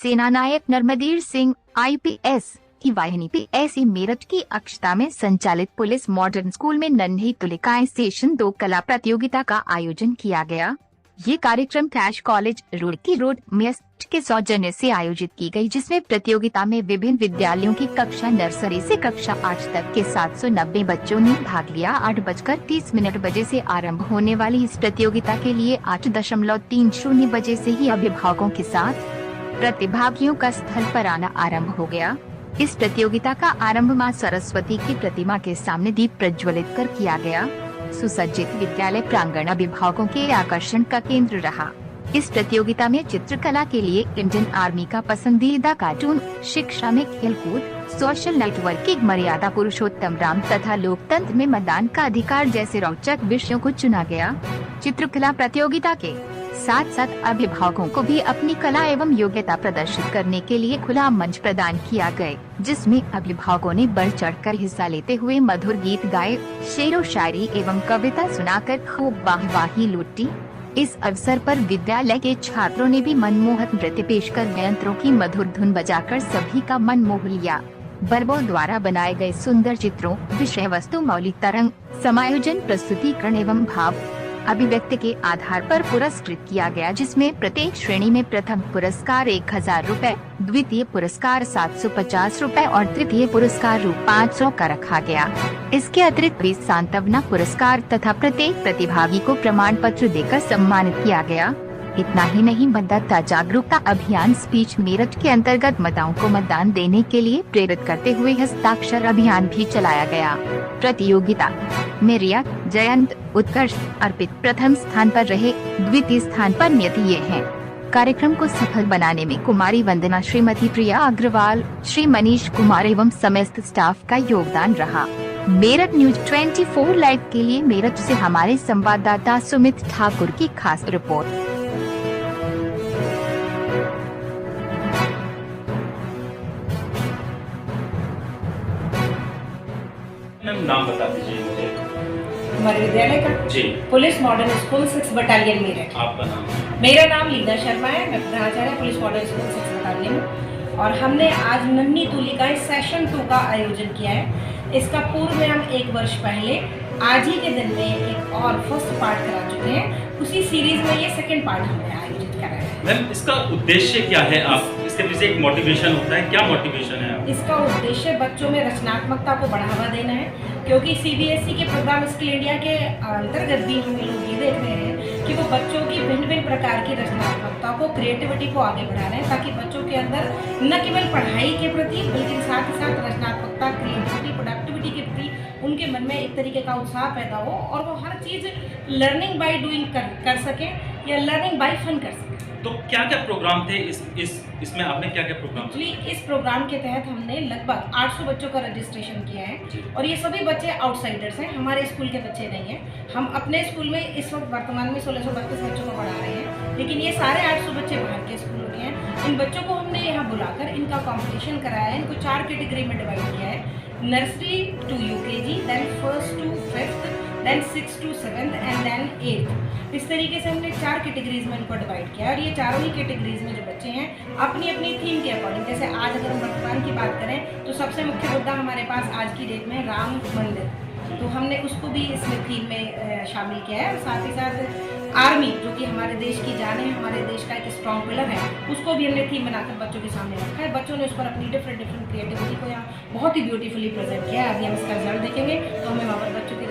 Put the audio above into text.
सेनानायक नर्मदेव सिंह IPS की वाहिनी PSC मेरठ की अक्षता में संचालित पुलिस मॉडर्न स्कूल में नन्ही तुलिकाएं सेशन 2 कला प्रतियोगिता का आयोजन किया गया। ये कार्यक्रम cash college Roorkee road Meerut के सौजन्य से आयोजित की गई, जिसमें प्रतियोगिता में विभिन्न विद्यालयों की कक्षा नर्सरी से कक्षा 8 तक के 790 बच्चों ने भाग लिया। 8:30 बजे से आरंभ होने वाली इस प्रतियोगिता के लिए 8:30 बजे से ही अभिभावकों के साथ प्रतिभागियों का स्थल पर आना आरंभ हो गया। इस प्रतियोगिता का आरंभ मां सरस्वती की प्रतिमा के सामने दीप प्रज्वलित कर किया गया। सुसज्जित विद्यालय प्रांगण अभिभावकों के आकर्षण का केंद्र रहा। इस प्रतियोगिता में चित्रकला के लिए इंडियन आर्मी का पसंदीदा कार्टून, शिक्षा में खेलकूद, सोशल नेटवर्किंग, मर्यादा पुरुषोत्तम राम तथा लोकतंत्र में मतदान का अधिकार जैसे रोचक विषयों को चुना गया। चित्रकला प्रतियोगिता के साथ साथ अभिभावकों को भी अपनी कला एवं योग्यता प्रदर्शित करने के लिए खुला मंच प्रदान किया गया, जिसमें अभिभावकों ने बढ़ चढ़कर हिस्सा लेते हुए मधुर गीत गाए, शेरो शायरी एवं कविता सुनाकर खूब वाहवाही लूटी। इस अवसर पर विद्यालय के छात्रों ने भी मनमोहक नृत्य पेश कर यंत्रों की मधुर धुन बजाकर सभी का मन मोह लिया। बल्बों द्वारा बनाए गए सुंदर चित्रों, विषय वस्तु, मौलिक तरंग, समायोजन, प्रस्तुतिकरण एवं भाव अभिव्यक्ति के आधार पर पुरस्कृत किया गया, जिसमें प्रत्येक श्रेणी में प्रथम पुरस्कार 1000 रुपए, द्वितीय पुरस्कार 750 रुपए और तृतीय पुरस्कार ₹500 का रखा गया। इसके अतिरिक्त 20 सांत्वना पुरस्कार तथा प्रत्येक प्रतिभागी को प्रमाण पत्र देकर सम्मानित किया गया। इतना ही नहीं, मतदाता जागरूकता अभियान स्पीच मेरठ के अंतर्गत मतदाताओं को मतदान देने के लिए प्रेरित करते हुए हस्ताक्षर अभियान भी चलाया गया। प्रतियोगिता में रिया, जयंत, उत्कर्ष, अर्पित प्रथम स्थान पर रहे। द्वितीय स्थान पर नियति हैं। कार्यक्रम को सफल बनाने में कुमारी वंदना, श्रीमती प्रिया अग्रवाल, श्री मनीष कुमार एवं समस्त स्टाफ का योगदान रहा। मेरठ न्यूज 24 लाइव के लिए मेरठ से हमारे संवाददाता सुमित ठाकुर की खास रिपोर्ट। नाम बता दीजिए मुझे। हमारे विद्यालय का जी, police modern school 6 battalion Meerut. आपका नाम? मेरा नाम लीना शर्मा है, मैं प्रधानाचार्य पुलिस मॉडर्न स्कूल 6 बटालियन। और हमने आज नन्ही तुलिकाएं सेशन 2 का आयोजन किया है। इसका पूर्व में हम 1 वर्ष पहले आज ही के दिन में एक और फर्स्ट पार्ट करा चुके हैं। उसी सीरीज में ये सेकंड पार्ट हमने आयोजित करा है। मैम, इसका उद्देश्य क्या है? आप इसके पीछे एक मोटिवेशन होता है, क्या मोटिवेशन है? इसका उद्देश्य बच्चों में रचनात्मकता को बढ़ावा देना है, क्योंकि CBSE के प्रोग्राम स्किल इंडिया के अंतर्गत भी हम लोग ये देख रहे हैं कि वो बच्चों की भिन्न भिन्न प्रकार की रचनात्मकता को, क्रिएटिविटी को आगे बढ़ा रहे हैं, ताकि बच्चों के अंदर न केवल पढ़ाई के प्रति बल्कि साथ ही साथ रचनात्मकता, क्रिएटिविटी, प्रोडक्टिविटी के प्रति उनके मन में एक तरीके का उत्साह पैदा हो और वो हर चीज़ लर्निंग बाय डूइंग कर सके या लर्निंग बाय फन कर सके। तो क्या क्या प्रोग्राम थे इसमें आपने क्या क्या प्रोग्राम? एक्चुअली इस प्रोग्राम के तहत हमने लगभग 800 बच्चों का रजिस्ट्रेशन किया है और ये सभी बच्चे आउटसाइडर्स हैं, हमारे स्कूल के बच्चे नहीं हैं। हम अपने स्कूल में इस वक्त वर्तमान में 1632 बच्चों को पढ़ा रहे हैं, लेकिन ये सारे 800 बच्चे बाहर के स्कूलों के हैं। इन बच्चों को हमने यहाँ बुलाकर इनका कॉम्पिटिशन कराया है। इनको 4 कैटेगरी में डिवाइड किया है, nursery to UKG, then 1st to 5th, then 6th to 7th and then 8th। इस तरीके से हमने 4 कैटेगरीज में इनको डिवाइड किया और ये चारों ही कैटेगरीज में जो बच्चे हैं अपनी अपनी थीम के अकॉर्डिंग, जैसे आज अगर हम वर्तमान की बात करें तो सबसे मुख्य मुद्दा हमारे पास आज की डेट में राम मंदिर, तो हमने उसको भी इसमें थीम में शामिल किया है। और साथ ही साथ आर्मी, जो कि हमारे देश की जान है, हमारे देश का एक स्ट्रॉन्ग पिलर है, उसको भी हमने थीम बनाकर बच्चों के सामने रखा है। बच्चों ने उस पर अपनी डिफरेंट क्रिएटिविटी को यहाँ बहुत ही ब्यूटीफुली प्रेजेंट किया है। अभी हम इसका रिजल्ट देखेंगे तो हमें वहाँ पर बच्चों की